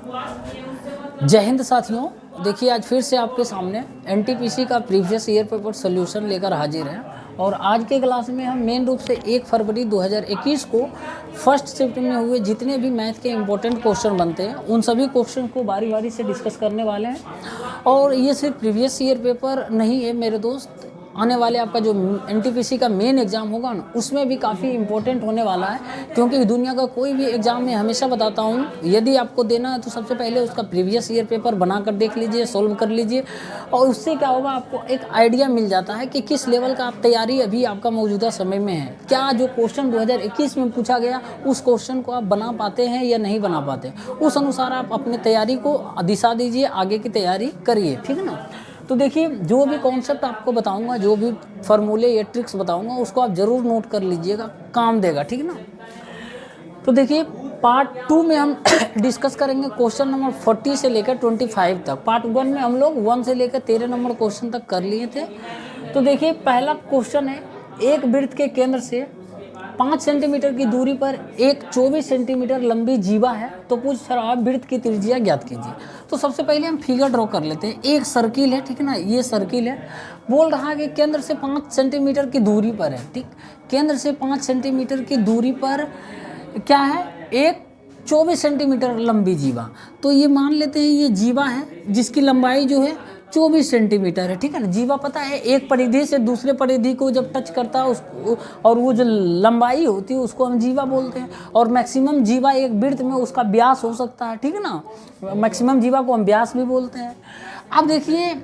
जय हिंद साथियों, देखिए आज फिर से आपके सामने एनटीपीसी का प्रीवियस ईयर पेपर सोल्यूशन लेकर हाजिर हैं। और आज के क्लास में हम मेन रूप से 1 फरवरी 2021 को फर्स्ट शिफ्ट में हुए जितने भी मैथ के इम्पोर्टेंट क्वेश्चन बनते हैं उन सभी क्वेश्चन को बारी बारी से डिस्कस करने वाले हैं। और ये सिर्फ प्रीवियस ईयर पेपर नहीं है मेरे दोस्त, आने वाले आपका जो एनटीपीसी का मेन एग्ज़ाम होगा ना उसमें भी काफ़ी इंपॉर्टेंट होने वाला है। क्योंकि दुनिया का कोई भी एग्ज़ाम में हमेशा बताता हूँ, यदि आपको देना है तो सबसे पहले उसका प्रीवियस ईयर पेपर बना कर देख लीजिए, सोल्व कर लीजिए। और उससे क्या होगा, आपको एक आइडिया मिल जाता है कि किस लेवल का आप तैयारी अभी आपका मौजूदा समय में है। क्या जो क्वेश्चन 2021 में पूछा गया उस क्वेश्चन को आप बना पाते हैं या नहीं बना पाते, उस अनुसार आप अपनी तैयारी को दिशा दीजिए, आगे की तैयारी करिए, ठीक है ना। तो देखिए, जो भी कॉन्सेप्ट आपको बताऊंगा, जो भी फार्मूले या ट्रिक्स बताऊंगा उसको आप ज़रूर नोट कर लीजिएगा, काम देगा, ठीक है ना। तो देखिए, पार्ट 2 में हम डिस्कस करेंगे क्वेश्चन नंबर 40 से लेकर 25 तक। पार्ट 1 में हम लोग 1 से लेकर 13 नंबर क्वेश्चन तक कर लिए थे। तो देखिए, पहला क्वेश्चन है, एक वृत्त के केंद्र से 5 सेंटीमीटर की दूरी पर एक 24 सेंटीमीटर लंबी जीवा है, तो पूछ रहा है वृत्त की त्रिज्या ज्ञात कीजिए। तो सबसे पहले हम फिगर ड्रॉ कर लेते हैं। एक सर्किल है, ठीक है ना, ये सर्किल है। बोल रहा है कि केंद्र से 5 सेंटीमीटर की दूरी पर है, ठीक। केंद्र से 5 सेंटीमीटर की दूरी पर क्या है, एक 24 सेंटीमीटर लंबी जीवा। तो ये मान लेते हैं ये जीवा है जिसकी लंबाई जो है 24 सेंटीमीटर है, ठीक है ना। जीवा पता है एक परिधि से दूसरे परिधि को जब टच करता है उसको, और वो जो लंबाई होती है उसको हम जीवा बोलते हैं। और मैक्सिमम जीवा एक वृत्त में उसका व्यास हो सकता है, ठीक है ना। मैक्सिमम जीवा को हम व्यास भी बोलते हैं। अब देखिए,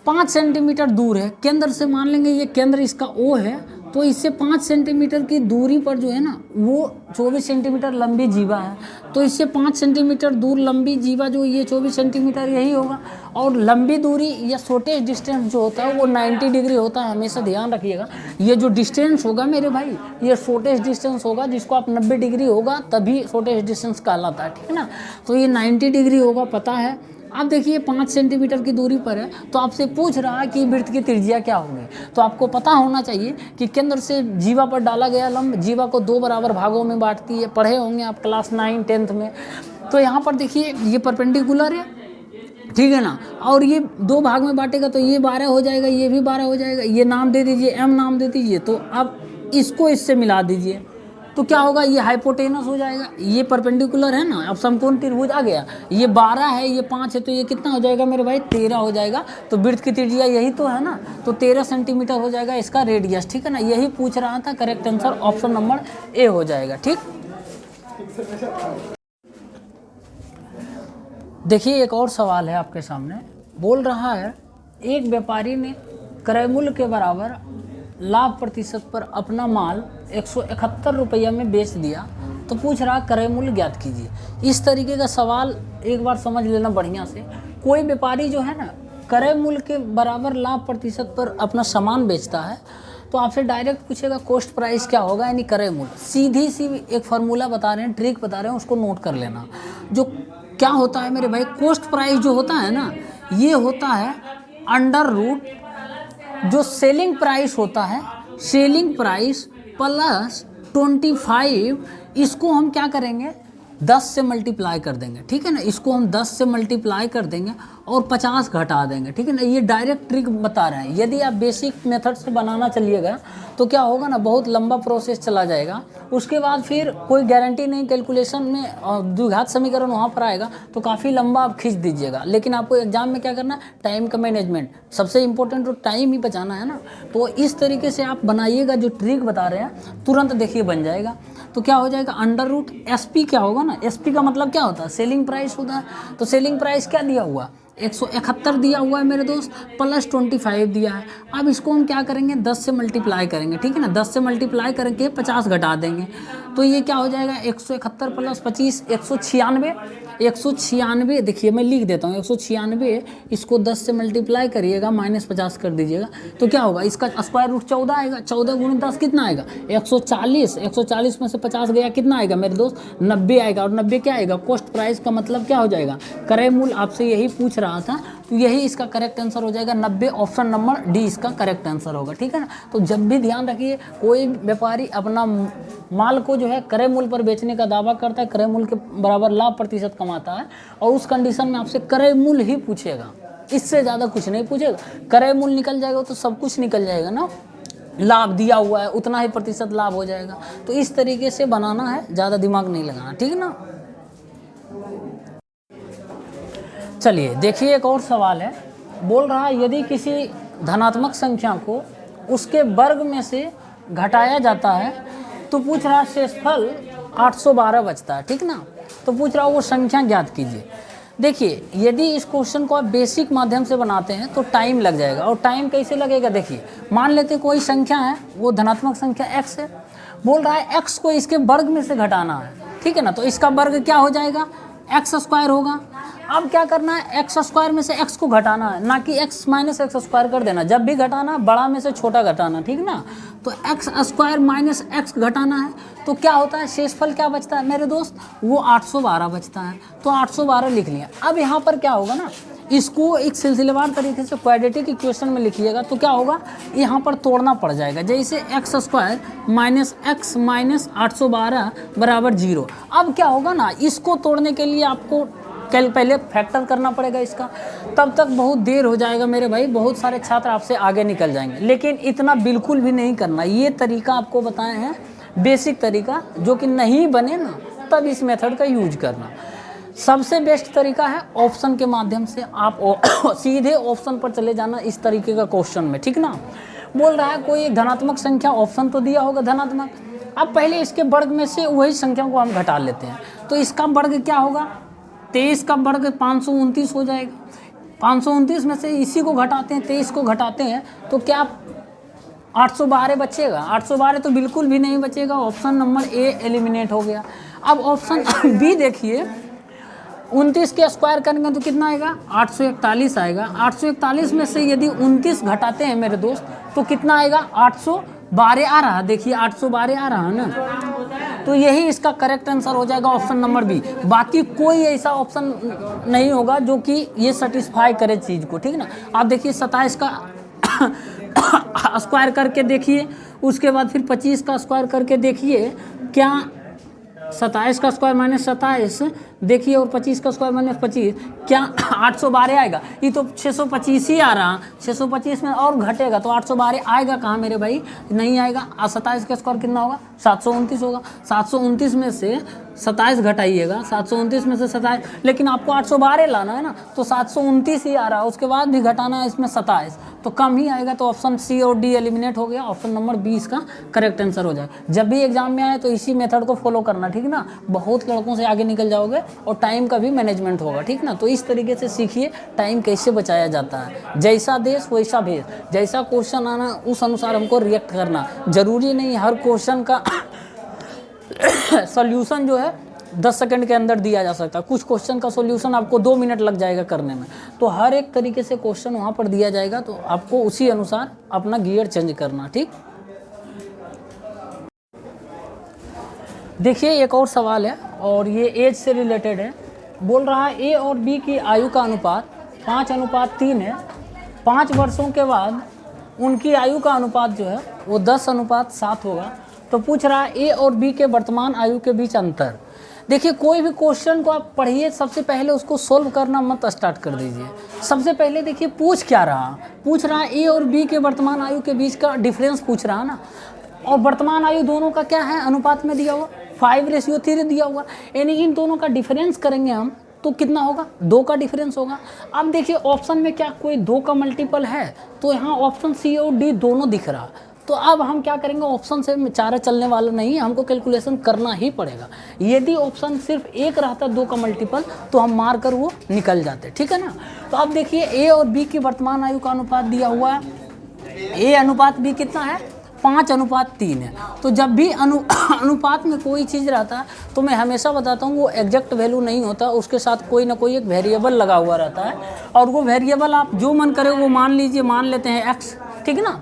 5 सेंटीमीटर दूर है केंद्र से, मान लेंगे ये केंद्र इसका O है, तो इससे 5 सेंटीमीटर की दूरी पर जो है ना वो 24 सेंटीमीटर लंबी जीवा है। तो इससे 5 सेंटीमीटर दूर लंबी जीवा जो ये 24 सेंटीमीटर यही होगा। और लंबी दूरी या शॉर्टेज डिस्टेंस जो होता है वो 90 डिग्री होता है, हमेशा ध्यान रखिएगा। ये जो डिस्टेंस होगा मेरे भाई, ये शॉर्टेज डिस्टेंस होगा, जिसको आप 90 डिग्री होगा तभी शॉर्टेज डिस्टेंस कहलाता है, ठीक है ना। तो ये 90 डिग्री होगा, पता है। अब देखिए, 5 सेंटीमीटर की दूरी पर है, तो आपसे पूछ रहा है कि वृत्त की त्रिज्या क्या होगी। तो आपको पता होना चाहिए कि केंद्र से जीवा पर डाला गया लंब जीवा को 2 बराबर भागों में बांटती है। पढ़े होंगे आप क्लास 9 10th में। तो यहाँ पर देखिए, ये परपेंडिकुलर है, ठीक है ना। और ये 2 भाग में बांटेगा तो ये 12 हो जाएगा, ये भी 12 हो जाएगा। ये नाम दे दीजिए, M नाम दे दीजिए। तो अब इसको इससे मिला दीजिए तो क्या होगा, ये हाइपोटेनस हो जाएगा। ये परपेंडिकुलर है ना, अब समकोण त्रिभुज आ गया। ये 12 है, ये 5 है, तो ये कितना हो जाएगा मेरे भाई, 13 हो जाएगा। तो वृत्त की त्रिज्या यही तो है ना, तो 13 सेंटीमीटर हो जाएगा इसका रेडियस, ठीक है ना। यही पूछ रहा था, correct answer option number A हो जाएगा, ठीक। देखिए, एक और सवाल है आपके सामने। बोल रहा है, एक व्यापारी ने क्रय मूल्य के बराबर लाभ प्रतिशत पर अपना माल 171 रुपया में बेच दिया, तो पूछ रहा क्रय मूल्य ज्ञात कीजिए। इस तरीके का सवाल एक बार समझ लेना बढ़िया से। कोई व्यापारी जो है ना क्रय मूल्य के बराबर लाभ प्रतिशत पर अपना सामान बेचता है, तो आपसे डायरेक्ट पूछेगा कॉस्ट प्राइस क्या होगा, यानी क्रय मूल्य। सीधी सी एक फार्मूला बता रहे हैं, ट्रिक बता रहे हैं, उसको नोट कर लेना। जो क्या होता है मेरे भाई, कॉस्ट प्राइस जो होता है ना, ये होता है अंडर रूट जो सेलिंग प्राइस होता है, सेलिंग प्राइस प्लस 25। इसको हम क्या करेंगे, 10 से मल्टीप्लाई कर देंगे, ठीक है ना। इसको हम 10 से मल्टीप्लाई कर देंगे और 50 घटा देंगे, ठीक है ना। ये डायरेक्ट ट्रिक बता रहे हैं। यदि आप बेसिक मेथड से बनाना चलिएगा तो क्या होगा ना, बहुत लंबा प्रोसेस चला जाएगा। उसके बाद फिर कोई गारंटी नहीं, कैलकुलेशन में द्विघात समीकरण वहाँ पर आएगा तो काफ़ी लंबा आप खींच दीजिएगा। लेकिन आपको एग्जाम में क्या करना है, टाइम का मैनेजमेंट सबसे इंपॉर्टेंट, तो टाइम ही बचाना है ना। तो इस तरीके से आप बनाइएगा, जो ट्रिक बता रहे हैं तुरंत देखिए बन जाएगा। तो क्या हो जाएगा, अंडर रूट SP क्या होगा ना, SP का मतलब क्या होता है, सेलिंग प्राइस होता है। तो सेलिंग प्राइस क्या दिया हुआ, 171 दिया हुआ है मेरे दोस्त, प्लस 25 दिया है। अब इसको हम क्या करेंगे, 10 से मल्टीप्लाई करेंगे, ठीक है ना। 10 से मल्टीप्लाई करके 50 घटा देंगे, तो ये क्या हो जाएगा, 171 प्लस 25 196। 196 देखिए मैं लिख देता हूँ, 196 इसको 10 से मल्टीप्लाई करिएगा, -50 कर दीजिएगा, तो क्या होगा, इसका स्क्वायर रूट 14 आएगा। 14 गुणित 10 कितना आएगा, 140। 140 में से 50 गया, कितना आएगा मेरे दोस्त, 90 आएगा। और 90 क्या आएगा, कॉस्ट प्राइस का मतलब क्या हो जाएगा, क्रय मूल्य। आपसे यही पूछ रहा था, तो यही इसका करेक्ट आंसर हो जाएगा 90, ऑप्शन नंबर डी इसका करेक्ट आंसर होगा, ठीक है ना। तो जब भी ध्यान रखिए, कोई व्यापारी अपना माल को जो है क्रय मूल्य पर बेचने का दावा करता है, क्रय मूल्य के बराबर लाभ प्रतिशत कमाता है, और उस कंडीशन में आपसे क्रय मूल्य ही पूछेगा, इससे ज़्यादा कुछ नहीं पूछेगा। क्रय मूल्य निकल जाएगा तो सब कुछ निकल जाएगा ना, लाभ दिया हुआ है उतना ही प्रतिशत लाभ हो जाएगा। तो इस तरीके से बनाना है, ज़्यादा दिमाग नहीं लगाना, ठीक है ना। चलिए देखिए, एक और सवाल है, बोल रहा है यदि किसी धनात्मक संख्या को उसके वर्ग में से घटाया जाता है तो पूछ रहा है शेषफल 812 बचता है, ठीक ना। तो पूछ रहा है वो संख्या ज्ञात कीजिए। देखिए, यदि इस क्वेश्चन को आप बेसिक माध्यम से बनाते हैं तो टाइम लग जाएगा। और टाइम कैसे लगेगा, देखिए मान लेते हैं कोई संख्या है, वो धनात्मक संख्या x है, बोल रहा है x को इसके वर्ग में से घटाना है, ठीक है ना। तो इसका वर्ग क्या हो जाएगा, एक्स स्क्वायर होगा। अब क्या करना है, एक्स स्क्वायर में से एक्स को घटाना है, ना कि एक्स माइनस एक्स स्क्वायर कर देना। जब भी घटाना बड़ा में से छोटा घटाना, ठीक ना। तो एक्स स्क्वायर माइनस एक्स घटाना है, तो क्या होता है, शेषफल क्या बचता है मेरे दोस्त, वो 812 बचता है। तो 812 लिख लिया। अब यहाँ पर क्या होगा ना, इसको एक सिलसिलेवार तरीके से क्वाड्रेटिक इक्वेशन में लिखिएगा तो क्या होगा, यहाँ पर तोड़ना पड़ जाएगा। जैसे x square minus x minus 812 बराबर 0। अब क्या होगा ना, इसको तोड़ने के लिए आपको पहले फैक्टर करना पड़ेगा इसका, तब तक बहुत देर हो जाएगा मेरे भाई, बहुत सारे छात्र आपसे आगे निकल जाएंगे। लेकिन इतना बिल्कुल भी नहीं करना, ये तरीका आपको बताए हैं बेसिक तरीका, जो कि नहीं बने ना तब इस मेथड का यूज करना। सबसे बेस्ट तरीका है ऑप्शन के माध्यम से आप सीधे ऑप्शन पर चले जाना इस तरीके का क्वेश्चन में, ठीक ना। बोल रहा है कोई एक धनात्मक संख्या, ऑप्शन तो दिया होगा धनात्मक। अब पहले इसके वर्ग में से वही संख्या को हम घटा लेते हैं। तो इसका वर्ग क्या होगा, 23 का वर्ग 529 हो जाएगा। 529 में से इसी को घटाते हैं, 23 को घटाते हैं, तो क्या 812 बचेगा। 812 तो बिल्कुल भी नहीं बचेगा, ऑप्शन नंबर ए एलिमिनेट हो गया। अब ऑप्शन बी देखिए, 29 के स्क्वायर करेंगे तो कितना आएगा, 841 आएगा। 841 में से यदि 29 घटाते हैं मेरे दोस्त तो कितना आएगा, 812 आ रहा, देखिए 812 आ रहा है ना। तो यही इसका करेक्ट आंसर हो जाएगा ऑप्शन नंबर बी। बाकी कोई ऐसा ऑप्शन नहीं होगा जो कि ये सेटिस्फाई करे चीज़ को, ठीक ना। आप देखिए 27 का स्क्वायर करके देखिए, उसके बाद फिर 25 का स्क्वायर करके देखिए, क्या 27 का स्क्वायर माइनस 27 देखिए, और 25 का स्क्वायर माइनस 25, क्या 812 आएगा। ये तो 625 ही आ रहा, 625 में और घटेगा तो 812 आएगा कहाँ मेरे भाई, नहीं आएगा। 27 का स्क्वायर कितना होगा, 729 होगा। 729 में से 27 घटाइएगा, 729 में से 27, लेकिन आपको 812 लाना है ना, तो 729 ही आ रहा है, उसके बाद भी घटाना है इसमें 27, तो कम ही आएगा। तो ऑप्शन सी और डी एलिमिनेट हो गया, ऑप्शन नंबर बी इसका करेक्ट आंसर हो जाएगा। जब भी एग्जाम में आए तो इसी मेथड को फॉलो करना, ठीक ना। बहुत लड़कों से आगे निकल जाओगे और टाइम का भी मैनेजमेंट होगा, ठीक ना। तो इस तरीके से सीखिए टाइम कैसे बचाया जाता है। जैसा देश वैसा भेष, जैसा क्वेश्चन आना उस अनुसार हमको रिएक्ट करना। जरूरी नहीं हर क्वेश्चन का सॉल्यूशन जो है 10 सेकंड के अंदर दिया जा सकता है। कुछ क्वेश्चन का सॉल्यूशन आपको 2 मिनट लग जाएगा करने में। तो हर एक तरीके से क्वेश्चन वहाँ पर दिया जाएगा, तो आपको उसी अनुसार अपना गियर चेंज करना, ठीक। देखिए एक और सवाल है और ये एज से रिलेटेड है। बोल रहा है ए और बी की आयु का अनुपात 5:3 है। 5 वर्षों के बाद उनकी आयु का अनुपात जो है वो 10:7 होगा। तो पूछ रहा है ए और बी के वर्तमान आयु के बीच अंतर। देखिए कोई भी क्वेश्चन को आप पढ़िए, सबसे पहले उसको सोल्व करना मत स्टार्ट कर दीजिए। सबसे पहले देखिए पूछ क्या रहा, पूछ रहा है ए और बी के वर्तमान आयु के बीच का डिफरेंस पूछ रहा है ना। और वर्तमान आयु दोनों का क्या है, अनुपात में दिया हुआ 5:3 दिया हुआ, यानी इन दोनों का डिफरेंस करेंगे हम तो कितना होगा, 2 का डिफरेंस होगा। अब देखिए ऑप्शन में क्या कोई 2 का मल्टीपल है, तो यहाँ ऑप्शन सी और डी दोनों दिख रहा। तो अब हम क्या करेंगे, ऑप्शन से चारा चलने वाला नहीं है, हमको कैलकुलेशन करना ही पड़ेगा। यदि ऑप्शन सिर्फ एक रहता 2 का मल्टीपल तो हम मार कर वो निकल जाते, ठीक है ना। तो अब देखिए ए और बी की वर्तमान आयु का अनुपात दिया हुआ है, ए अनुपात बी कितना है, 5:3 है। तो जब भी अनुपात में कोई चीज़ रहता है तो मैं हमेशा बताता हूँ वो एग्जैक्ट वैल्यू नहीं होता, उसके साथ कोई ना कोई एक वेरिएबल लगा हुआ रहता है। और वो वेरिएबल आप जो मन करे वो मान लीजिए, मान लेते हैं x, ठीक है ना।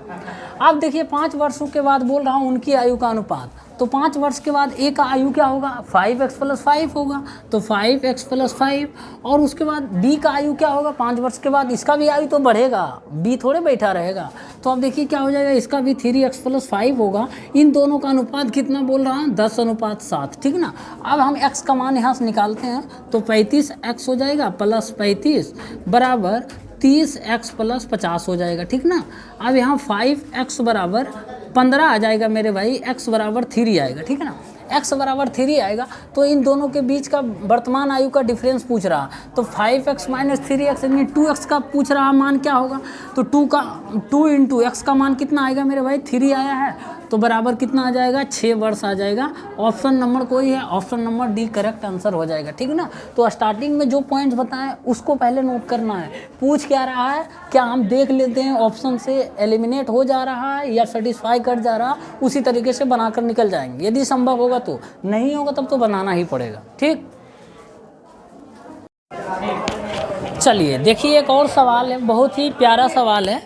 अब देखिए 5 वर्षों के बाद बोल रहा हूँ उनकी आयु का अनुपात, तो 5 वर्ष के बाद ए का आयु क्या होगा, 5x + 5 होगा, तो 5x + 5। और उसके बाद बी का आयु क्या होगा, 5 वर्ष के बाद इसका भी आयु तो बढ़ेगा, बी थोड़े बैठा रहेगा। तो अब देखिए क्या हो जाएगा, इसका भी 3x + 5 होगा। इन दोनों का अनुपात कितना बोल रहा है, 10:7, ठीक ना। अब हम x का मान यहाँ से निकालते हैं, तो 35x हो जाएगा + 35 बराबर 30x + 50 हो जाएगा, ठीक ना। अब यहाँ 5x बराबर 15 आ जाएगा मेरे भाई, x बराबर 3 आएगा, ठीक है ना। x बराबर 3 आएगा, तो इन दोनों के बीच का वर्तमान आयु का डिफरेंस पूछ रहा, तो 5x - 3x यानी 2x का पूछ रहा मान क्या होगा, तो 2 × x का मान कितना आएगा मेरे भाई, 3 आया है, तो बराबर कितना आ जाएगा, 6 वर्ष आ जाएगा। ऑप्शन नंबर कोई है, option number D correct answer हो जाएगा, ठीक ना। तो स्टार्टिंग में जो पॉइंट्स बताएं उसको पहले नोट करना है। पूछ क्या रहा है, क्या हम देख लेते हैं ऑप्शन से एलिमिनेट हो जा रहा है या सेटिस्फाई कर जा रहा, उसी तरीके से बनाकर निकल जाएंगे। यदि संभव होगा तो, नहीं होगा तब तो बनाना ही पड़ेगा, ठीक। चलिए देखिए एक और सवाल है, बहुत ही प्यारा सवाल है।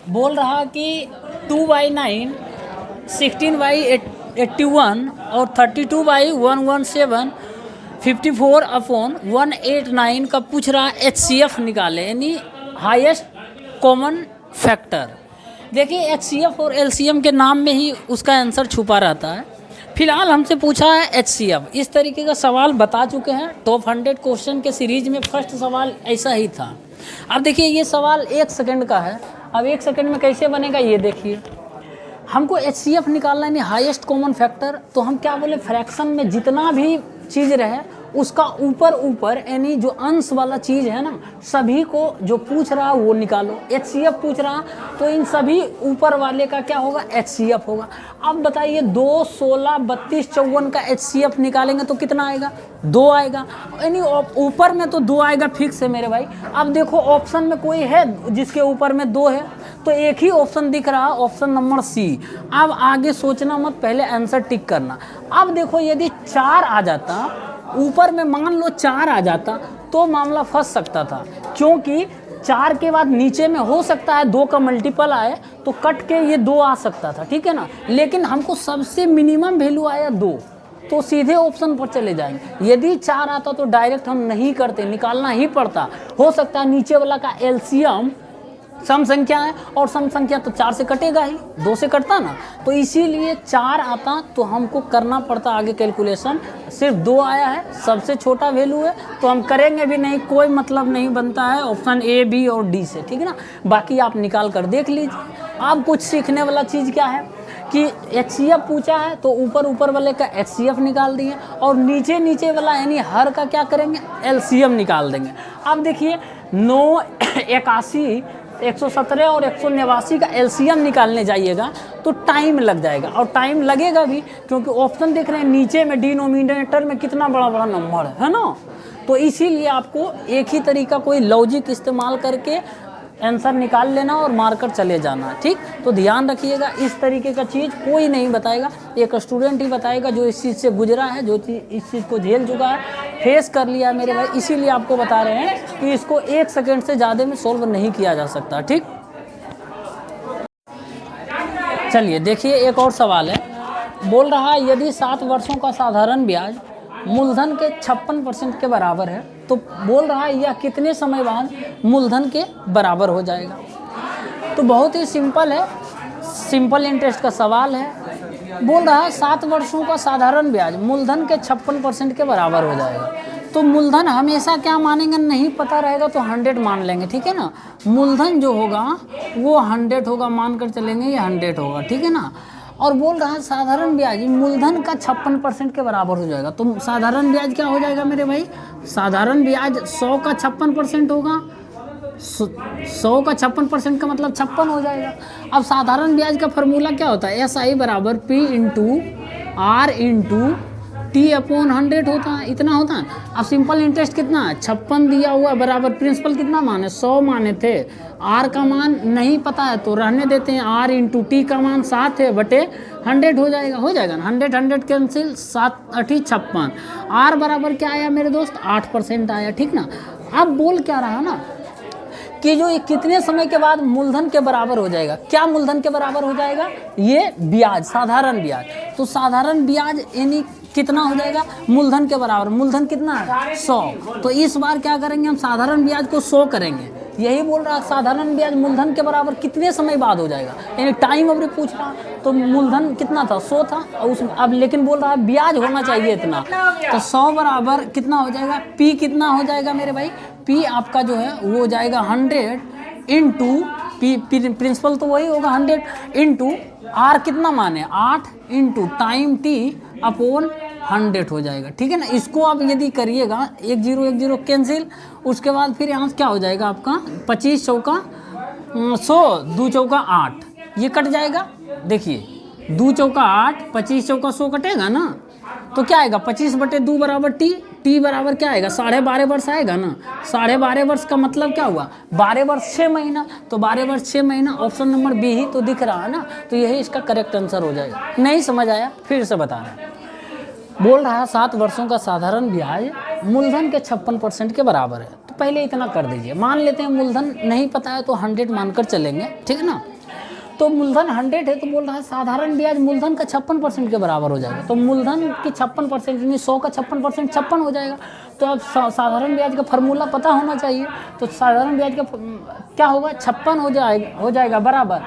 बोल रहा कि 2/9, 16/81 और 32/117 54/189 का पूछ रहा है HCF निकाले, यानी हाईएस्ट कॉमन फैक्टर। देखिए HCF और LCM के नाम में ही उसका आंसर छुपा रहता है। फिलहाल हमसे पूछा है HCF, इस तरीके का सवाल बता चुके हैं टॉप 100 क्वेश्चन के सीरीज में। फर्स्ट सवाल ऐसा ही था। अब देखिए ये सवाल 1 सेकंड का है। अब 1 सेकंड में कैसे बनेगा ये देखिए। हमको HCF निकालना है, हाईएस्ट कॉमन फैक्टर। तो हम क्या बोले, फ्रैक्शन में जितना भी चीज़ रहे उसका ऊपर यानी जो अंश वाला चीज़ है ना, सभी को जो पूछ रहा है वो निकालो। HCF पूछ रहा तो इन सभी ऊपर वाले का क्या होगा, HCF होगा। अब बताइए 2, 16, 32, 54 का HCF निकालेंगे तो कितना आएगा, 2 आएगा, यानी ऊपर में तो 2 आएगा फिक्स है मेरे भाई। अब देखो ऑप्शन में कोई है जिसके ऊपर में 2 है, तो एक ही ऑप्शन दिख रहा, ऑप्शन नंबर C। अब आगे सोचना मत, पहले आंसर टिक करना। अब देखो यदि 4 आ जाता ऊपर में, मान लो 4 आ जाता तो मामला फंस सकता था, क्योंकि 4 के बाद नीचे में हो सकता है 2 का मल्टीपल आए तो कट के ये 2 आ सकता था, ठीक है ना। लेकिन हमको सबसे मिनिमम वैल्यू आया 2, तो सीधे ऑप्शन पर चले जाएंगे। यदि 4 आता तो डायरेक्ट हम नहीं करते, निकालना ही पड़ता। हो सकता है नीचे वाला का LCM सम संख्या है और सम संख्या तो 4 से कटेगा ही, 2 से कटता ना, तो इसीलिए 4 आता तो हमको करना पड़ता आगे कैलकुलेशन। सिर्फ 2 आया है, सबसे छोटा वैल्यू है, तो हम करेंगे भी नहीं, कोई मतलब नहीं बनता है ऑप्शन A, B और D से, ठीक है ना। बाकी आप निकाल कर देख लीजिए। अब कुछ सीखने वाला चीज़ क्या है कि HCF पूछा है तो ऊपर वाले का HCF निकाल दिए और नीचे वाला यानी हर का क्या करेंगे, LCM निकाल देंगे। अब देखिए 9, 81, 117 और 189 का LCM निकालने जाइएगा तो टाइम लग जाएगा, और टाइम लगेगा भी क्योंकि ऑप्शन देख रहे हैं नीचे में डिनोमिनेटर में कितना बड़ा नंबर है ना। तो इसीलिए आपको एक ही तरीका, कोई लॉजिक इस्तेमाल करके आंसर निकाल लेना और मारकर चले जाना, ठीक। तो ध्यान रखिएगा, इस तरीके का चीज़ कोई नहीं बताएगा, एक स्टूडेंट ही बताएगा जो इस चीज़ से गुजरा है, जो इस चीज़ को झेल चुका है, फेस कर लिया है मेरे भाई। इसीलिए आपको बता रहे हैं कि इसको 1 सेकंड से ज़्यादा में सोल्व नहीं किया जा सकता, ठीक। चलिए देखिए एक और सवाल है। बोल रहा है यदि 7 वर्षों का साधारण ब्याज मूलधन के 56% के बराबर है तो बोल रहा है यह कितने समय बाद मूलधन के बराबर हो जाएगा। तो बहुत ही सिंपल है, सिंपल इंटरेस्ट का सवाल है। बोल रहा है 7 वर्षों का साधारण ब्याज मूलधन के 56% के बराबर हो जाएगा। तो मूलधन हमेशा क्या मानेंगे, नहीं पता रहेगा तो 100 मान लेंगे, ठीक है ना। मूलधन जो होगा वो 100 होगा, मान कर चलेंगे ये 100 होगा, ठीक है ना। और बोल रहा है साधारण ब्याज मूलधन का 56% के बराबर हो जाएगा। तो साधारण ब्याज क्या हो जाएगा मेरे भाई, साधारण ब्याज 100 का 56% होगा, 100 का 56% का मतलब 56 हो जाएगा। अब साधारण ब्याज का फॉर्मूला क्या होता है, SI बराबर P × R × T/100 होता है, इतना होता है। अब सिंपल इंटरेस्ट कितना है, 56 दिया हुआ बराबर प्रिंसिपल कितना माने, 100 माने थे। R का मान नहीं पता है तो रहने देते हैं, R × T का मान 7 है बटे 100 हो जाएगा ना। 100 कैंसिल, 7 8 56। R बराबर क्या आया मेरे दोस्त, 8% आया, ठीक ना। अब बोल क्या रहा ना कि जो ये कितने समय के बाद मूलधन के बराबर हो जाएगा। क्या मूलधन के बराबर हो जाएगा, ये ब्याज, साधारण ब्याज। तो साधारण ब्याज यानी कितना हो जाएगा, मूलधन के बराबर। मूलधन कितना है 100, तो इस बार क्या करेंगे हम, साधारण ब्याज को 100 करेंगे। यही बोल रहा है साधारण ब्याज मूलधन के बराबर कितने समय बाद हो जाएगा, यानी टाइम अभी पूछ रहा है। तो मूलधन कितना था 100 था, और उस अब लेकिन बोल रहा है ब्याज होना चाहिए इतना, तो 100 बराबर कितना हो जाएगा, पी कितना हो जाएगा मेरे भाई, पी आपका जो है वो हो जाएगा 100 इंटू पी, प्रिंसिपल तो वही होगा 100 इंटू आर कितना माने 8 इंटू टाइम टी अपॉन 100 हो जाएगा। ठीक है ना, इसको आप यदि करिएगा 1 0 कैंसिल, उसके बाद फिर यहाँ से क्या हो जाएगा आपका 25 चौका 100, 2 चौका 8, ये कट जाएगा। देखिए 2 चौका 8, 25 चौका 100 कटेगा ना, तो क्या आएगा 25/2 बराबर टी, टी बराबर क्या आएगा 12.5 वर्ष आएगा ना। 12.5 वर्ष का मतलब क्या हुआ, 12 वर्ष 6 महीना, तो 12 वर्ष 6 महीना, ऑप्शन नंबर बी ही तो दिख रहा है ना, तो यही इसका करेक्ट आंसर हो जाएगा। नहीं समझ आया, फिर से बता रहा है। बोल रहा है 7 वर्षों का साधारण ब्याज मूलधन के 56% के बराबर है। तो पहले इतना कर दीजिए, मान लेते हैं मूलधन नहीं पता है तो 100 मानकर चलेंगे, ठीक है ना। तो मूलधन 100 है, तो बोल रहा है साधारण ब्याज मूलधन का 56% के बराबर हो जाएगा। तो मूलधन की 56% यानी 100 का 56% 56 हो जाएगा। तो अब साधारण ब्याज का फार्मूला पता होना चाहिए, तो साधारण ब्याज का क्या होगा 56 हो जाएगा बराबर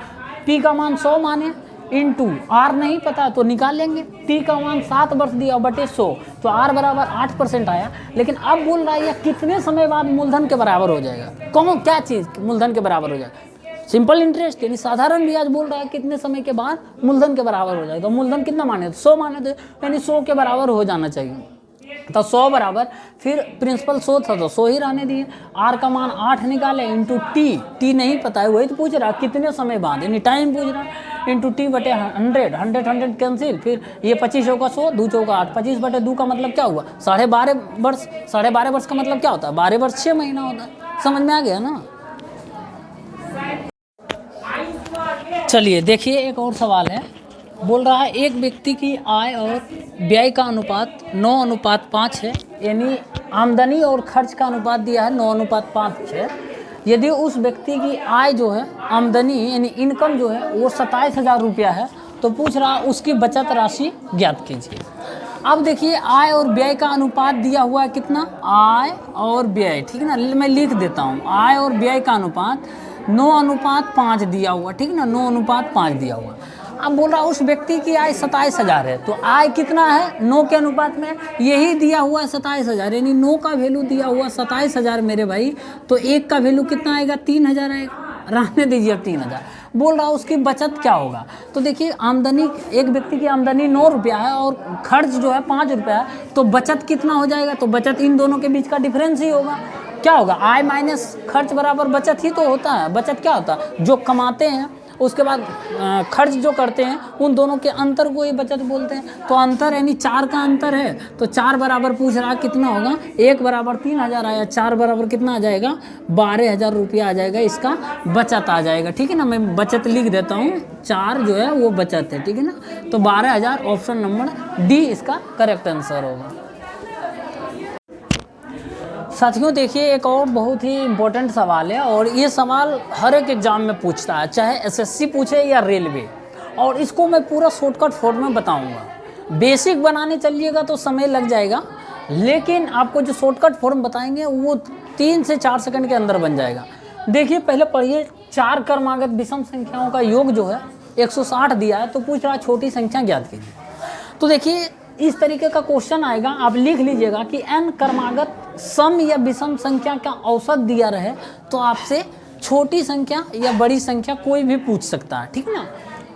पी का मान 100 माने इंटू आर नहीं पता तो निकाल लेंगे, टी का मान 7 वर्ष दिया बटे 100, तो आर बराबर 8% आया। लेकिन अब बोल रहा है कितने समय बाद मूलधन के बराबर हो जाएगा, कौन क्या चीज़ मूलधन के बराबर हो जाएगा, सिंपल इंटरेस्ट यानी साधारण ब्याज बोल रहा है कितने समय के बाद मूलधन के बराबर हो जाएगा। तो मूलधन कितना माने, 100 माने थे, यानी 100 के बराबर हो जाना चाहिए। तो 100 बराबर फिर प्रिंसिपल 100 था तो 100 ही रहने दिए, आर का मान 8 निकाले इंटू टी, टी नहीं पता है वही तो पूछ रहा कितने समय बाद, यानी टाइम पूछ रहा है, इंटू टी बटे 100 कैंसिल, फिर ये 25 चौका 100, 2 चौका 8, 25/2 का मतलब क्या हुआ 12.5 वर्ष। 12.5 वर्ष का मतलब क्या होता है, 12 वर्ष 6 महीना होता है। समझ में आ गया ना। चलिए देखिए एक और सवाल है, बोल रहा है एक व्यक्ति की आय और व्यय का अनुपात 9:5 है, यानी आमदनी और खर्च का अनुपात दिया है 9:5 है। यदि उस व्यक्ति की आय जो है आमदनी यानी इनकम जो है वो 27,000 रुपया है, तो पूछ रहा उसकी बचत राशि ज्ञात कीजिए। अब देखिए आय और व्यय का अनुपात दिया हुआ है कितना, आय और व्यय, ठीक है ना, मैं लिख देता हूँ, आय और व्यय का अनुपात 9:5 दिया हुआ, ठीक है ना, 9:5 दिया हुआ। अब बोल रहा उस व्यक्ति की आय 27,000 है, तो आय कितना है 9 के अनुपात में, यही दिया हुआ है 27,000, यानी 9 का वैल्यू दिया हुआ 27,000 मेरे भाई, तो 1 का वैल्यू कितना आएगा 3,000 आएगा, रहने दीजिए अब 3,000। बोल रहा उसकी बचत क्या होगा, तो देखिए आमदनी, एक व्यक्ति की आमदनी 9 रुपया है और खर्च जो है 5 रुपया है, तो बचत कितना हो जाएगा, तो बचत इन दोनों के बीच का डिफरेंस ही होगा। क्या होगा, आय माइनस खर्च बराबर बचत ही तो होता है। बचत क्या होता है, जो कमाते हैं उसके बाद खर्च जो करते हैं उन दोनों के अंतर को ही बचत बोलते हैं। तो अंतर यानी 4 का अंतर है, तो 4 बराबर पूछ रहा कितना होगा, 1 बराबर 3,000 आया, 4 बराबर कितना आ जाएगा 12,000 रुपया आ जाएगा, इसका बचत आ जाएगा। ठीक है ना, मैं बचत लिख देता हूँ, 4 जो है वो बचत है, ठीक है ना, तो 12,000 ऑप्शन नंबर डी इसका करेक्ट आंसर होगा। साथियों देखिए एक और बहुत ही इम्पोर्टेंट सवाल है, और ये सवाल हर एक एग्जाम में पूछता है, चाहे एसएससी पूछे या रेलवे, और इसको मैं पूरा शॉर्टकट फॉर्म में बताऊंगा। बेसिक बनाने चलिएगा तो समय लग जाएगा, लेकिन आपको जो शॉर्टकट फॉर्म बताएंगे वो 3 से 4 सेकंड के अंदर बन जाएगा। देखिए पहले पढ़िए, 4 क्रमागत विषम संख्याओं का योग जो है 160 दिया है, तो पूछ रहा छोटी संख्या ज्ञात कीजिए। तो देखिए इस तरीके का क्वेश्चन आएगा, आप लिख लीजिएगा कि n क्रमागत सम या विषम संख्या का औसत दिया रहे तो आपसे छोटी संख्या या बड़ी संख्या कोई भी पूछ सकता है, ठीक है ना।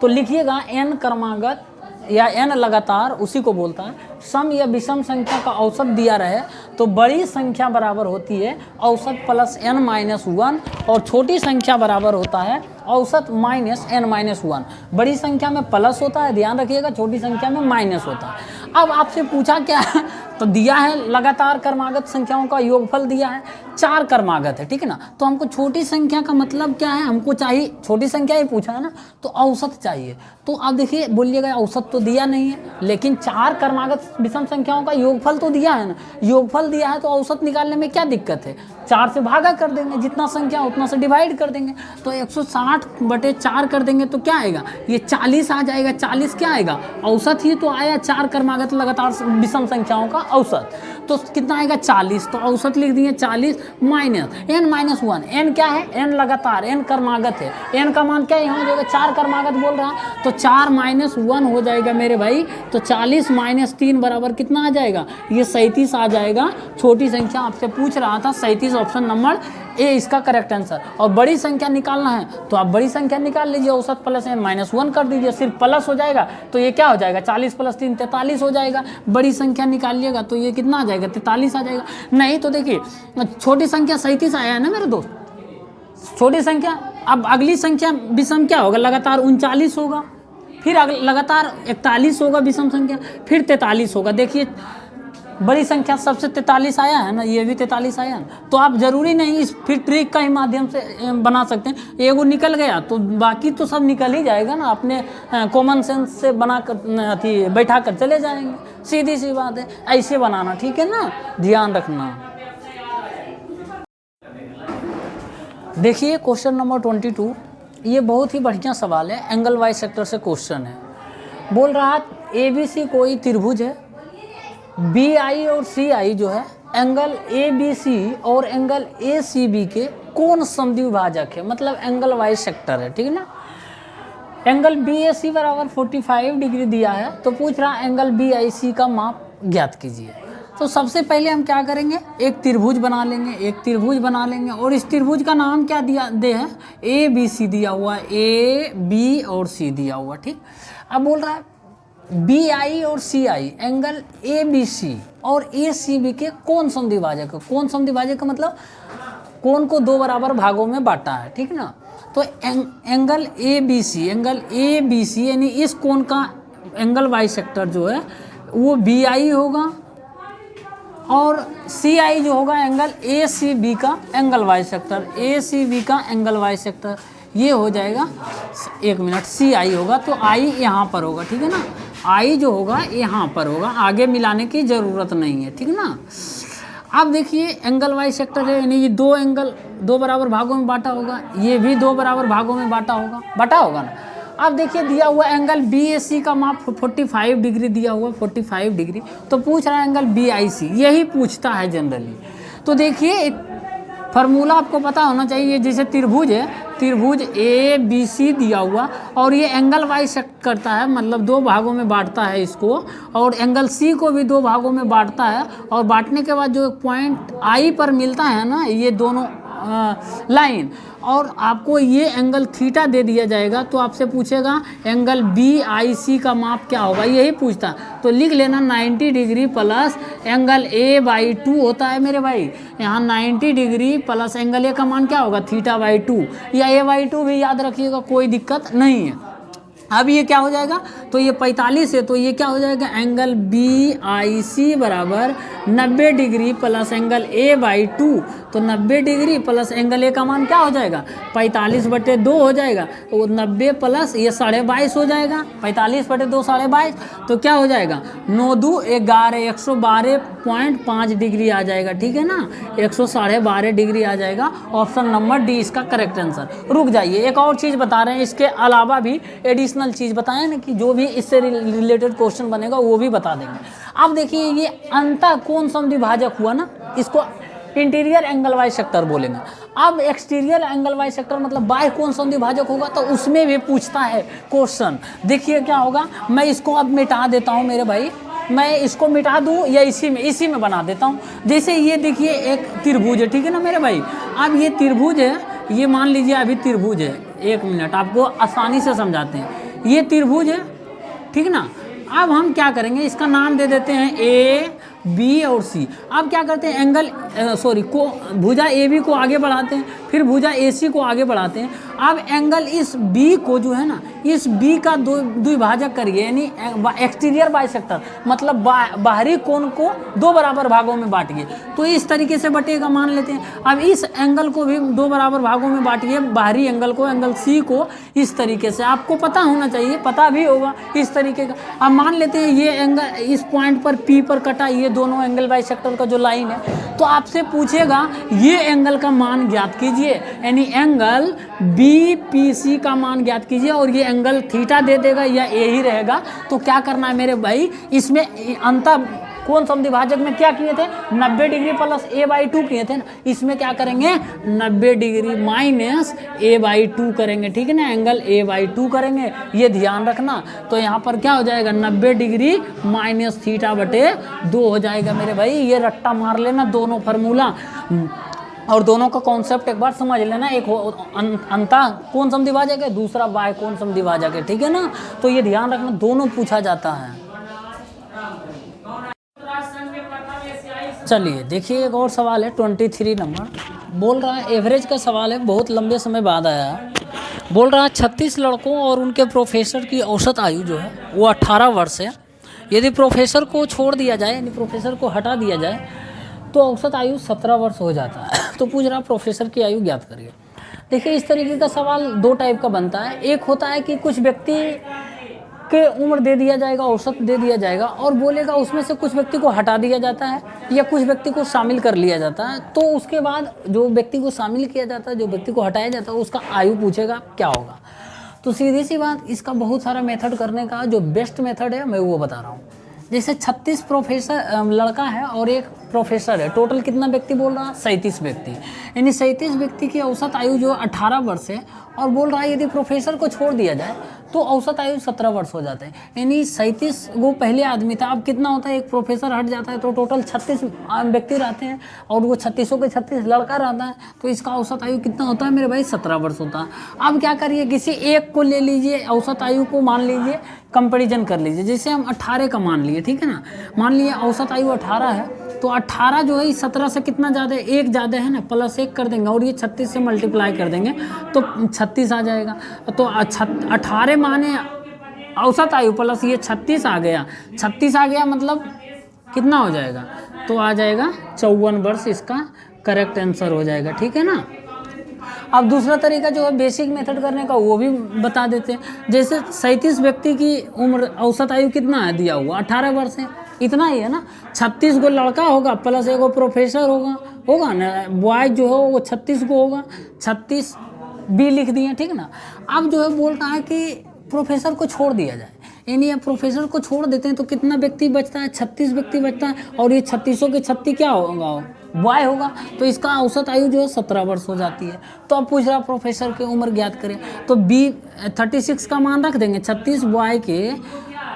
तो लिखिएगा n क्रमागत या n लगातार उसी को बोलता है, सम या विषम संख्या का औसत दिया रहे तो बड़ी संख्या बराबर होती है औसत प्लस n-1, और छोटी संख्या बराबर होता है औसत माइनस n-1। बड़ी संख्या में प्लस होता है, ध्यान रखिएगा, छोटी संख्या में माइनस होता है। अब आपसे पूछा क्या है, तो दिया है लगातार क्रमागत संख्याओं का योगफल दिया है, 4 क्रमागत है, ठीक है ना। तो हमको छोटी संख्या का मतलब क्या है, हमको चाहिए छोटी संख्या ही पूछा है ना, तो औसत चाहिए। तो अब देखिए बोलिएगा औसत तो दिया नहीं है, लेकिन 4 क्रमागत विषम संख्याओं का योगफल तो दिया है ना, योगफल दिया है तो औसत निकालने में क्या दिक्कत है। 4 से भागा कर देंगे, जितना संख्या उतना से डिवाइड कर देंगे। तो 160/4 कर देंगे तो क्या आएगा, ये 40 आ जाएगा। 40 क्या आएगा, औसत ही तो आया, 4 क्रमागत लगातार विषम संख्याओं का औसत। तो कितना आएगा 40, तो औसत लिख दिए 40 माइनस n-1। n क्या है, n लगातार, n क्रमागत है, n का मान क्या यहाँ हो जाएगा, 4 क्रमागत बोल रहा है, तो 4 - 1 हो जाएगा मेरे भाई। तो 40 - 3 बराबर कितना आ जाएगा, ये 37 आ जाएगा। छोटी संख्या आपसे पूछ रहा था, 37 ऑप्शन नंबर ए इसका करेक्ट आंसर। और बड़ी संख्या निकालना है तो आप बड़ी संख्या निकाल लीजिए, औसत प्लस n-1 कर दीजिए, सिर्फ प्लस हो जाएगा तो ये क्या हो जाएगा, 40 + 3 43 हो जाएगा। बड़ी संख्या निकालिएगा तो ये कितना आ जाएगा, 43 आ जाएगा। नहीं तो देखिए छोटी संख्या 37 आया है ना मेरे दोस्त, छोटी संख्या। अब अगली संख्या विषम क्या होगा, लगातार 39 होगा, फिर लगातार 41 होगा विषम संख्या, फिर 43 होगा। देखिए बड़ी संख्या सबसे 43 आया है ना, ये भी 43 आया है। तो आप जरूरी नहीं इस फिर ट्रिक का ही माध्यम से बना सकते हैं। एगो निकल गया तो बाकी तो सब निकल ही जाएगा ना, अपने कॉमन सेंस से बना कर बैठा कर चले जाएंगे, सीधी सी बात है। ऐसे बनाना, ठीक है ना, ध्यान रखना। देखिए क्वेश्चन नंबर 22, ये बहुत ही बढ़िया सवाल है, एंगल वाइज सेक्टर से क्वेश्चन है। बोल रहा ABC कोई त्रिभुज है, BI और CI जो है एंगल ABC और एंगल ACB के कोण समद्विभाजक है, मतलब एंगल वाइज सेक्टर है, ठीक है ना। एंगल BAC बराबर 45 डिग्री दिया है, तो पूछ रहा एंगल BIC का माप ज्ञात कीजिए। तो सबसे पहले हम क्या करेंगे, एक त्रिभुज बना लेंगे, और इस त्रिभुज का नाम क्या दे है, ABC दिया हुआ, A B और C दिया हुआ, ठीक। अब बोल रहा है BI और CI एंगल ABC और ACB के कोण समद्विभाजक। कोण समद्विभाजक का मतलब कोण को 2 बराबर भागों में बांटा है, ठीक ना। तो एंगल ABC यानी इस कोण का एंगल वाइज सेक्टर जो है वो BI होगा, और CI जो होगा एंगल ACB का एंगल वाइज सेक्टर, ACB का एंगल वाइज सेक्टर ये हो जाएगा, 1 मिनट, CI होगा तो I यहाँ पर होगा, ठीक है ना। I जो होगा यहाँ पर होगा, आगे मिलाने की ज़रूरत नहीं है, ठीक ना। अब देखिए एंगल वाइज सेक्टर है, यानी ये 2 एंगल 2 बराबर भागों में बांटा होगा, ये भी 2 बराबर भागों में बांटा होगा ना। अब देखिए दिया हुआ एंगल BAC का माप 45 डिग्री दिया हुआ, 45 डिग्री, तो पूछ रहा है एंगल BIC, यही पूछता है जनरली। तो देखिए एक फार्मूला आपको पता होना चाहिए, जैसे त्रिभुज है, त्रिभुज ABC दिया हुआ और ये एंगल वाइज करता है, मतलब 2 भागों में बांटता है इसको, और एंगल C को भी 2 भागों में बांटता है, और बांटने के बाद जो पॉइंट I पर मिलता है ना, ये दोनों लाइन, और आपको ये एंगल थीटा दे दिया जाएगा, तो आपसे पूछेगा एंगल BIC का माप क्या होगा, यही पूछता। तो लिख लेना 90 डिग्री प्लस एंगल A/2 होता है मेरे भाई, यहाँ 90 डिग्री प्लस एंगल A का मान क्या होगा, θ/2, या A/2 भी याद रखिएगा, कोई दिक्कत नहीं है। अब ये क्या हो जाएगा, तो ये 45 है, तो ये क्या हो जाएगा, एंगल BIC बराबर 90 डिग्री प्लस एंगल A/2, तो 90 डिग्री प्लस एंगल A का मान क्या हो जाएगा, 45/2 हो जाएगा, तो 90 प्लस ये 22.5 हो जाएगा, 45/2 22.5, तो क्या हो जाएगा, 9×2 11, 112.5 डिग्री आ जाएगा, ठीक है ना, 112.5 डिग्री आ जाएगा। ऑप्शन नंबर डी इसका करेक्ट आंसर। रुक जाइए, एक और चीज़ बता रहे हैं, इसके अलावा भी एडिशनल चीज़ बताएं ना, कि जो भी इससे रिलेटेड क्वेश्चन बनेगा वो भी बता देंगे। अब देखिए ये अंतः कोण समद्विभाजक हुआ ना, इसको इंटीरियर एंगल वाइज सेक्टर बोलेंगे। अब एक्सटीरियर एंगल वाइज सेक्टर मतलब बाह्य कोण समद्विभाजक होगा, तो उसमें भी पूछता है क्वेश्चन। देखिए क्या होगा, मैं इसको अब मिटा देता हूँ मेरे भाई, मैं इसको मिटा दूँ या इसी में बना देता हूँ। जैसे ये देखिए एक त्रिभुज है, ठीक है ना मेरे भाई। अब ये त्रिभुज है, ये मान लीजिए अभी त्रिभुज है, 1 मिनट आपको आसानी से समझाते हैं। ये त्रिभुज है, ठीक ना। अब हम क्या करेंगे, इसका नाम दे देते हैं A, B और C। अब क्या करते हैं, भुजा AB को आगे बढ़ाते हैं, फिर भुजा AC को आगे बढ़ाते हैं। अब एंगल इस बी को जो है ना, इस बी का द्विभाजक करिए, यानी एक्सटीरियर बाइसेक्टर, मतलब बाहरी कोण को दो बराबर भागों में बांटिए। तो इस तरीके से बटेगा, मान लेते हैं। अब इस एंगल को भी दो बराबर भागों में बांटिए, बाहरी एंगल को, एंगल सी को, इस तरीके से। आपको पता होना चाहिए, पता भी होगा इस तरीके का। अब मान लेते हैं ये एंगल इस पॉइंट पर पी पर कटा, ये दोनों एंगल बाइसेक्टर का जो लाइन है, तो आपसे पूछेगा ये एंगल का मान ज्ञात कीजिए, यानी एंगल BPC का मान ज्ञात कीजिए, और ये एंगल थीटा दे देगा या ए ही रहेगा। तो क्या करना है मेरे भाई, इसमें अंतर कोण समद्विभाजक में क्या किए थे, 90 डिग्री प्लस a/2 किए थे ना, इसमें क्या करेंगे 90 डिग्री माइनस a/2 करेंगे, ठीक है ना, एंगल a/2 करेंगे, ये ध्यान रखना। तो यहाँ पर क्या हो जाएगा 90 डिग्री माइनस थीटा बटे 2 हो जाएगा मेरे भाई। ये रट्टा मार लेना दोनों फार्मूला, और दोनों का कॉन्सेप्ट एक बार समझ लेना। एक अंता कोण समद्विभाजक है, दूसरा बाह्य कोण समद्विभाजक है, ठीक है ना। तो ये ध्यान रखना, दोनों पूछा जाता है। चलिए देखिए एक और सवाल है 23 नंबर, बोल रहा है, एवरेज का सवाल है, बहुत लंबे समय बाद आया है। बोल रहा है 36 लड़कों और उनके प्रोफेसर की औसत आयु जो है वो 18 वर्ष है। यदि प्रोफेसर को छोड़ दिया जाए, यानी प्रोफेसर को हटा दिया जाए, तो औसत आयु 17 वर्ष हो जाता है। तो पूछ रहा प्रोफेसर की आयु ज्ञात करिए। देखिए इस तरीके का सवाल दो टाइप का बनता है। एक होता है कि कुछ व्यक्ति के उम्र दे दिया जाएगा, औसत दे दिया जाएगा, और बोलेगा उसमें से कुछ व्यक्ति को हटा दिया जाता है या कुछ व्यक्ति को शामिल कर लिया जाता है। तो उसके बाद जो व्यक्ति को शामिल किया जाता है, जो व्यक्ति को हटाया जाता है, उसका आयु पूछेगा क्या होगा। तो सीधी सी बात, इसका बहुत सारा मेथड करने का जो बेस्ट मेथड है मैं वो बता रहा हूँ। जैसे 36 प्रोफेसर लड़का है और एक प्रोफेसर है, टोटल कितना व्यक्ति बोल रहा है 37 व्यक्ति, यानी 37 व्यक्ति की औसत आयु जो 18 वर्ष है, और बोल रहा है यदि प्रोफेसर को छोड़ दिया जाए तो औसत आयु 17 वर्ष हो जाते हैं। यानी 37 वो पहले आदमी था, अब कितना होता है, एक प्रोफेसर हट जाता है तो टोटल 36 व्यक्ति रहते हैं, और वो 36 के 36 लड़का रहता है, तो इसका औसत आयु कितना होता है मेरे भाई 17 वर्ष होता है। अब क्या करिए, किसी एक को ले लीजिए, औसत आयु को मान लीजिए, कंपेरिजन कर लीजिए। जैसे हम 18 का मान लिए, ठीक है ना, मान लिए औसत आयु 18 है, तो 18 जो है 17 से कितना ज़्यादा है, एक ज़्यादा है ना, प्लस 1 कर देंगे, और ये 36 से मल्टीप्लाई कर देंगे तो 36 आ जाएगा। तो 18 माने औसत आयु प्लस ये 36 आ गया, 36 आ गया मतलब कितना हो जाएगा, तो आ जाएगा 54 वर्ष, इसका करेक्ट आंसर हो जाएगा, ठीक है ना। अब दूसरा तरीका जो है बेसिक मेथड करने का, वो भी बता देते हैं। जैसे 37 व्यक्ति की उम्र, औसत आयु कितना है दिया हुआ 18 वर्ष है, इतना ही है ना। 36 को लड़का होगा प्लस एक प्रोफेसर होगा ना, बॉयज जो है वो 36 को होगा, 36 बी लिख दिए, ठीक ना। अब जो है बोल रहा है कि प्रोफेसर को छोड़ दिया जाए, यानी प्रोफेसर को छोड़ देते हैं तो कितना व्यक्ति बचता है, 36 व्यक्ति बचता है, और ये 36 के 36 क्या होगा, बॉय होगा, तो इसका औसत आयु जो है 17 वर्ष हो जाती है। तो अब पूछ रहा प्रोफेसर की उम्र ज्ञात करें, तो बी 36 का मान रख देंगे, 36 बॉय के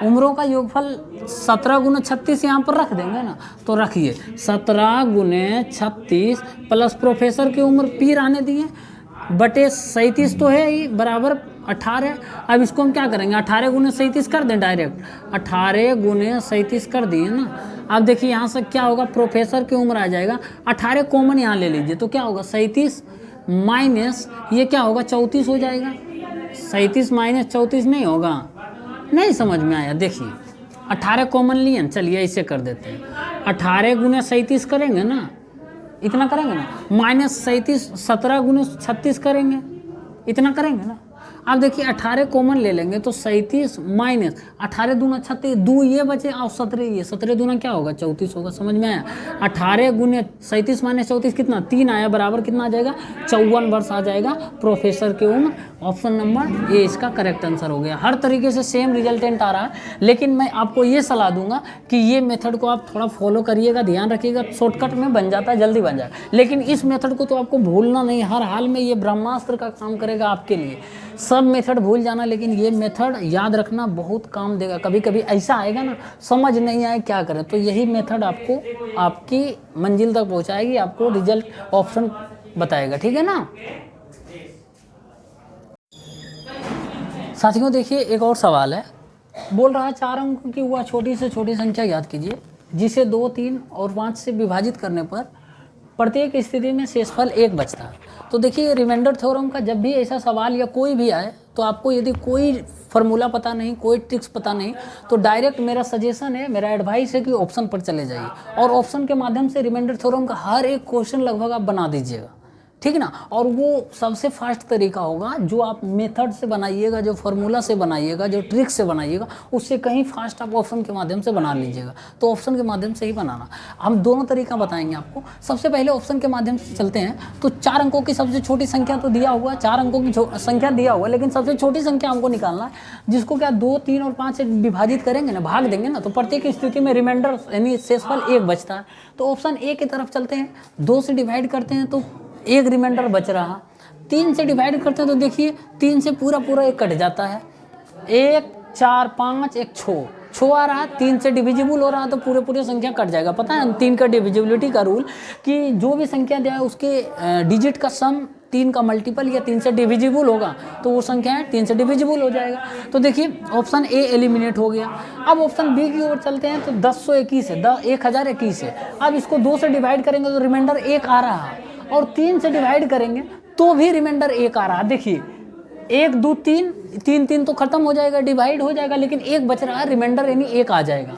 उम्रों का योगफल 17 गुना 36 यहाँ पर रख देंगे ना। तो रखिए 17 गुने 36 प्लस प्रोफेसर की उम्र पी आने दिए बटे 37 तो है ही, बराबर 18। अब इसको हम क्या करेंगे, 18 गुने 37 कर दें डायरेक्ट, 18 गुने 37 कर दिए ना। अब देखिए यहाँ से क्या होगा, प्रोफेसर की उम्र आ जाएगा, 18 कॉमन यहाँ ले लीजिए, तो क्या होगा 37 माइनस ये क्या होगा 34 हो जाएगा। 37 माइनस 34 नहीं होगा, नहीं समझ में आया। देखिए 18 कॉमन लिए, चलिए इसे कर देते हैं, 18 गुने 37 करेंगे ना, इतना करेंगे ना, माइनस 37 17 गुने 36 करेंगे, इतना करेंगे ना। अब देखिए 18 कॉमन ले लेंगे तो 37 माइनस 18 दूना 36, 2 ये बचे और 17 ये, 17 दूना क्या होगा 34 होगा, समझ में आया। 18 गुने 37 माइनस 34 कितना 3 आया, बराबर कितना आ जाएगा 54 वर्ष आ जाएगा प्रोफेसर की उम्र। ऑप्शन नंबर ए इसका करेक्ट आंसर हो गया। हर तरीके से सेम रिजल्टेंट आ रहा है, लेकिन मैं आपको ये सलाह दूंगा कि ये मेथड को आप थोड़ा फॉलो करिएगा, ध्यान रखिएगा, शॉर्टकट में बन जाता है, जल्दी बन जाएगा। लेकिन इस मेथड को तो आपको भूलना नहीं, हर हाल में ये ब्रह्मास्त्र का काम करेगा आपके लिए। सब मेथड भूल जाना, लेकिन ये मेथड याद रखना बहुत काम देगा। कभी कभी ऐसा आएगा ना, समझ नहीं आए क्या करें, तो यही मेथड आपको आपकी मंजिल तक पहुंचाएगी, आपको रिजल्ट ऑप्शन बताएगा, ठीक है ना। साथियों देखिए एक और सवाल है, बोल रहा है 4 अंकों की वह छोटी से छोटी संख्या याद कीजिए जिसे 2, 3 और 5 से विभाजित करने पर प्रत्येक स्थिति में शेषफल 1 बचता है। तो देखिए रिमाइंडर थ्योरम का जब भी ऐसा सवाल या कोई भी आए, तो आपको यदि कोई फार्मूला पता नहीं, कोई ट्रिक्स पता नहीं, तो डायरेक्ट मेरा सजेशन है, मेरा एडवाइस है कि ऑप्शन पर चले जाइए और ऑप्शन के माध्यम से रिमाइंडर थ्योरम का हर एक क्वेश्चन लगभग आप बना दीजिएगा, ठीक ना। और वो सबसे फास्ट तरीका होगा, जो आप मेथड से बनाइएगा, जो फार्मूला से बनाइएगा, जो ट्रिक से बनाइएगा, उससे कहीं फास्ट आप ऑप्शन के माध्यम से बना लीजिएगा। तो ऑप्शन के माध्यम से ही बनाना। हम दोनों तरीका बताएंगे आपको। सबसे पहले ऑप्शन के माध्यम से चलते हैं। तो 4 अंकों की सबसे छोटी संख्या तो दिया हुआ है, 4 अंकों की संख्या दिया हुआ है, लेकिन सबसे छोटी संख्या हमको निकालना है, जिसको क्या 2, 3 और 5 से विभाजित करेंगे ना, भाग देंगे ना, तो प्रत्येक स्थिति में रिमाइंडर यानी शेषफल 1 बचता है। तो ऑप्शन ए की तरफ चलते हैं। 2 से डिवाइड करते हैं तो 1 रिमाइंडर बच रहा। 3 से डिवाइड करते हैं तो देखिए 3 से पूरा 1 कट जाता है। 1, 4, 5, 1 6 आ रहा है। 3 से डिविजिबल हो रहा है तो पूरे संख्या कट जाएगा। पता है 3 का डिविजिबिलिटी का रूल, कि जो भी संख्या दिया है उसके डिजिट का सम 3 का मल्टीपल या 3 से डिविजिबल होगा तो वो संख्या है 3 से डिविजिबल हो जाएगा। तो देखिए ऑप्शन ए एलिमिनेट हो गया। अब ऑप्शन बी की ओर चलते हैं। तो 1021 है, 1021 है। अब इसको 2 से डिवाइड करेंगे तो रिमाइंडर 1 आ रहा है, और 3 से डिवाइड करेंगे तो भी रिमाइंडर 1 आ रहा है। देखिए 1, 2, 3 तो खत्म हो जाएगा, डिवाइड हो जाएगा, लेकिन 1 बच रहा है, रिमाइंडर यानी 1 आ जाएगा।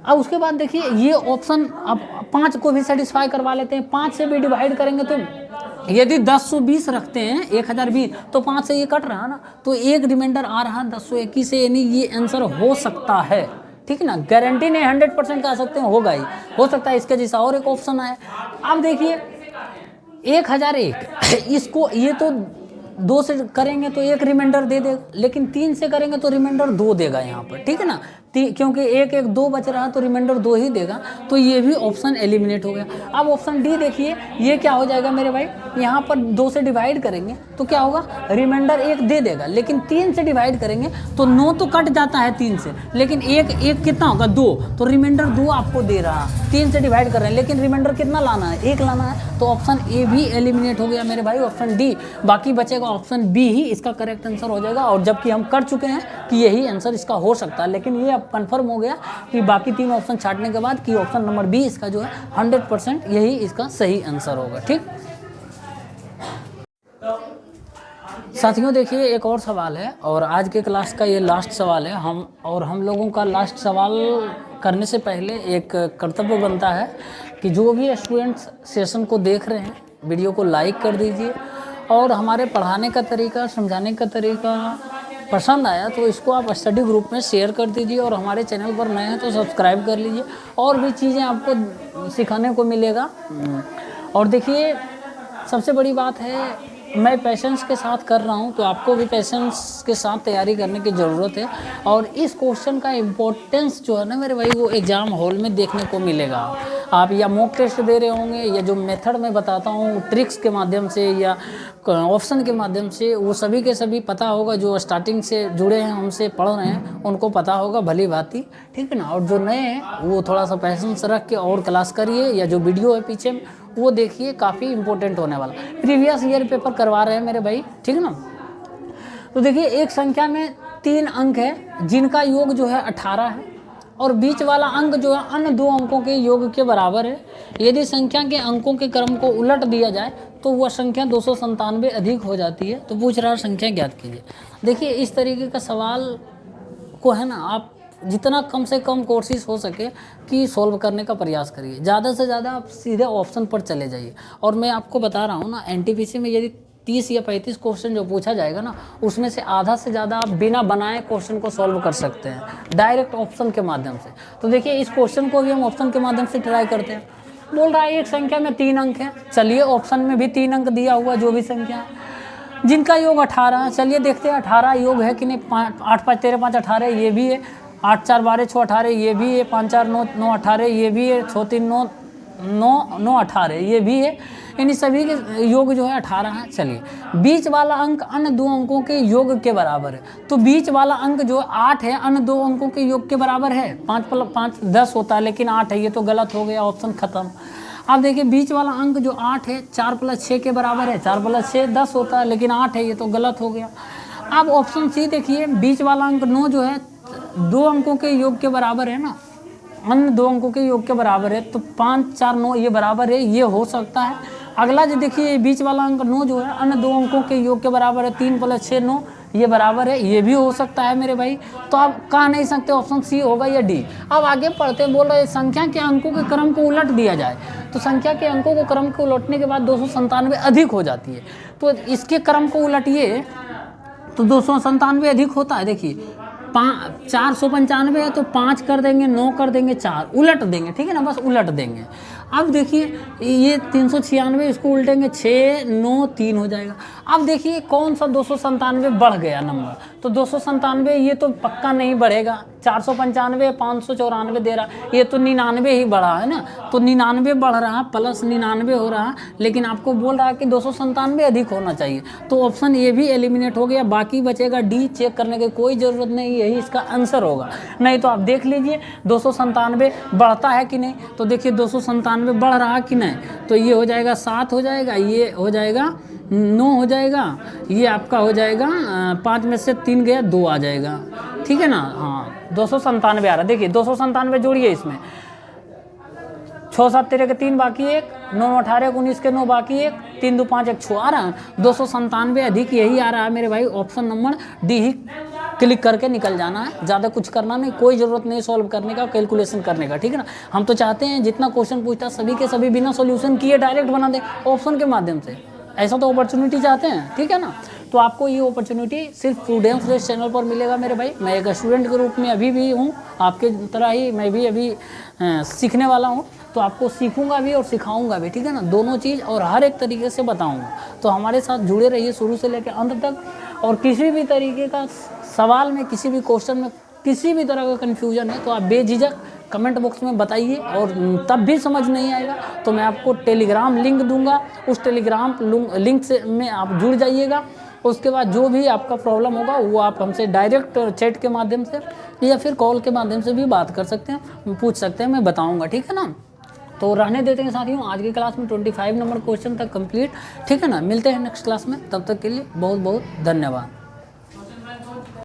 अब उसके बाद देखिए ये ऑप्शन अब 5 को भी सेटिस्फाई करवा लेते हैं। 5 से भी डिवाइड करेंगे तो यदि 1020 रखते हैं 1020 तो 5 से ये कट रहा है ना, तो 1 रिमाइंडर आ रहा 1021 से, यानी ये आंसर हो सकता है, ठीक है ना। गारंटी नहीं 100% कह सकते हैं, होगा ही, हो सकता है इसके जैसा और एक ऑप्शन आए। अब देखिए 1001 इसको ये तो 2 से करेंगे तो 1 रिमाइंडर दे देगा, लेकिन 3 से करेंगे तो रिमाइंडर 2 देगा यहाँ पर, ठीक है ना। क्योंकि 1, 1, 2 बच रहा है तो रिमाइंडर 2 ही देगा, तो ये भी ऑप्शन एलिमिनेट हो गया। अब ऑप्शन डी देखिए, ये क्या हो जाएगा मेरे भाई, यहाँ पर 2 से डिवाइड करेंगे तो क्या होगा, रिमाइंडर 1 दे देगा, लेकिन 3 से डिवाइड करेंगे तो 9 तो कट जाता है 3 से, लेकिन 1 कितना होगा 2, तो रिमाइंडर 2 आपको दे रहा। 3 से डिवाइड कर रहे हैं लेकिन रिमाइंडर कितना लाना है, 1 लाना है, तो ऑप्शन ए भी एलिमिनेट हो गया मेरे भाई। ऑप्शन डी बाकी बचेगा, ऑप्शन बी ही इसका करेक्ट आंसर हो जाएगा। और जबकि हम कर चुके हैं कि यही आंसर इसका हो सकता है, लेकिन ये अब कंफर्म हो गया कि बाकी 3 ऑप्शन छांटने के बाद कि ऑप्शन नंबर बी इसका जो है 100% यही इसका सही आंसर होगा, ठीक। साथियों देखिए एक और सवाल है, और आज के क्लास का ये लास्ट सवाल है। हम लोगों का लास्ट सवाल करने से पहले एक कर्तव्य बनता है कि जो भी स्टूडेंट्स सेशन को देख रहे हैं, वीडियो को लाइक कर दीजिए, और हमारे पढ़ाने का तरीका, समझाने का तरीका पसंद आया तो इसको आप स्टडी ग्रुप में शेयर कर दीजिए, और हमारे चैनल पर नए हैं तो सब्सक्राइब कर लीजिए, और भी चीज़ें आपको सिखाने को मिलेगा। और देखिए सबसे बड़ी बात है, मैं पेशेंस के साथ कर रहा हूं, तो आपको भी पेशेंस के साथ तैयारी करने की ज़रूरत है। और इस क्वेश्चन का इम्पोर्टेंस जो है ना मेरे भाई, वो एग्ज़ाम हॉल में देखने को मिलेगा। आप या मॉक टेस्ट दे रहे होंगे, या जो मेथड मैं बताता हूँ ट्रिक्स के माध्यम से या ऑप्शन के माध्यम से, वो सभी के सभी पता होगा। जो स्टार्टिंग से जुड़े हैं, हमसे पढ़ रहे हैं, उनको पता होगा भली भांति, ठीक है ना। और जो नए हैं वो थोड़ा सा पेशेंस रख के और क्लास करिए, या जो वीडियो है पीछे वो देखिए, काफ़ी इंपॉर्टेंट होने वाला। प्रीवियस ईयर पेपर करवा रहे हैं मेरे भाई, ठीक है ना। तो देखिए एक संख्या में 3 अंक है जिनका योग जो है 18 है, और बीच वाला अंक जो है अन्य 2 अंकों के योग के बराबर है। यदि संख्या के अंकों के क्रम को उलट दिया जाए तो वह संख्या 297 अधिक हो जाती है। तो पूछ रहा है संख्या ज्ञात कीजिए। देखिए इस तरीके का सवाल को है ना, आप जितना कम से कम कोशिश हो सके कि सॉल्व करने का प्रयास करिए। ज़्यादा से ज़्यादा आप सीधे ऑप्शन पर चले जाइए। और मैं आपको बता रहा हूँ ना, एनटीपीसी में यदि 30 या 35 क्वेश्चन जो पूछा जाएगा ना, उसमें से आधा से ज़्यादा आप बिना बनाए क्वेश्चन को सॉल्व कर सकते हैं डायरेक्ट ऑप्शन के माध्यम से। तो देखिए इस क्वेश्चन को भी हम ऑप्शन के माध्यम से ट्राई करते हैं। बोल रहा है एक संख्या में 3 अंक है, चलिए ऑप्शन में भी 3 अंक दिया हुआ जो भी संख्या है जिनका योग 18 है। चलिए देखते हैं 18 योग है कि नहीं। 8 5 13 5 18 ये भी है, 8 4 12 6 18 ये भी है, 5 4 9 9 18 ये भी है, 6 3 9 9 9 18 ये भी है। इन सभी के योग जो है 18 है। चलिए बीच वाला अंक अन्य 2 अंकों के योग के बराबर है। तो बीच वाला अंक जो 8 है अन्य 2 अंकों के योग के बराबर है। 5 + 5 10 होता है, लेकिन 8 है, ये तो गलत हो गया, ऑप्शन खत्म। अब देखिए बीच वाला अंक जो 8 है 4 + 6 के बराबर है। 4 + 6 10 होता है, लेकिन 8 है, ये तो गलत हो गया। अब ऑप्शन सी देखिए, बीच वाला अंक 9 जो है 2 अंकों के योग के बराबर है ना, अन्य 2 अंकों के योग के बराबर है, तो 5 4 9 ये बराबर है, ये हो सकता है। अगला जो देखिए बीच वाला अंक 9 जो है अन्य 2 अंकों के योग के बराबर है, 3 + 6 9 ये बराबर है, ये भी हो सकता है मेरे भाई। तो आप कह नहीं सकते ऑप्शन सी होगा या डी। अब आगे पढ़ते हैं, बोल रहे संख्या के अंकों के क्रम को उलट दिया जाए, तो संख्या के अंकों को क्रम को उलटने के बाद 297 अधिक हो जाती है, तो इसके क्रम को उलटिए तो 297 अधिक होता है। देखिए 495 है तो 5 कर देंगे, 9 कर देंगे, 4 उलट देंगे, ठीक है ना, बस उलट देंगे। अब देखिए ये 396 इसको उल्टेंगे 6 9 3 हो जाएगा। अब देखिए कौन सा 297 बढ़ गया नंबर, तो 297 ये तो पक्का नहीं बढ़ेगा, 495 594 दे रहा, ये तो 99 ही बढ़ा है ना, तो 99 बढ़ रहा प्लस 99 हो रहा, लेकिन आपको बोल रहा है कि 297 अधिक होना चाहिए, तो ऑप्शन ए भी एलिमिनेट हो गया। बाकी बचेगा डी, चेक करने की कोई ज़रूरत नहीं, यही इसका आंसर होगा। नहीं तो आप देख लीजिए 297 बढ़ता है कि नहीं, तो देखिए 297 बढ़ रहा कि नहीं, तो ये हो जाएगा 7 हो जाएगा, ये हो जाएगा 9 हो जाएगा, ये आपका हो जाएगा 5 में से 3 गया 2 आ जाएगा, ठीक है ना। हाँ 297 आ रहा, देखिए 297 जोड़िए इसमें, 6 7 13 के 3 बाकी 1, 9 18 19 के 9 बाकी 1, 3 2 5 1 6 आ रहा है 297 अधिक, यही आ रहा है मेरे भाई। ऑप्शन नंबर डी ही क्लिक करके निकल जाना है, ज़्यादा कुछ करना नहीं, कोई ज़रूरत नहीं सॉल्व करने का, कैलकुलेशन करने का, ठीक है ना। हम तो चाहते हैं जितना क्वेश्चन पूछता सभी के सभी बिना सॉल्यूशन किए डायरेक्ट बना दें ऑप्शन के माध्यम से, ऐसा तो अपॉर्चुनिटी चाहते हैं, ठीक है ना। तो आपको ये अपॉर्चुनिटी सिर्फ प्रूडेंस रेस चैनल पर मिलेगा मेरे भाई। मैं एक स्टूडेंट के रूप में अभी भी हूँ, आपके तरह ही मैं भी अभी सीखने वाला हूँ, तो आपको सीखूंगा भी और सिखाऊंगा भी, ठीक है ना, दोनों चीज़, और हर एक तरीके से बताऊंगा। तो हमारे साथ जुड़े रहिए शुरू से लेकर अंत तक, और किसी भी तरीके का सवाल में, किसी भी क्वेश्चन में, किसी भी तरह का कन्फ्यूजन है तो आप बेझिझक कमेंट बॉक्स में बताइए, और तब भी समझ नहीं आएगा तो मैं आपको टेलीग्राम लिंक दूंगा, उस टेलीग्राम लिंक से में आप जुड़ जाइएगा। उसके बाद जो भी आपका प्रॉब्लम होगा वो आप हमसे डायरेक्ट चैट के माध्यम से या फिर कॉल के माध्यम से भी बात कर सकते हैं, पूछ सकते हैं, मैं बताऊँगा, ठीक है ना। तो रहने देते हैं साथियों, आज की क्लास में 25 नंबर क्वेश्चन तक कंप्लीट, ठीक है ना। मिलते हैं नेक्स्ट क्लास में, तब तक के लिए बहुत बहुत धन्यवाद।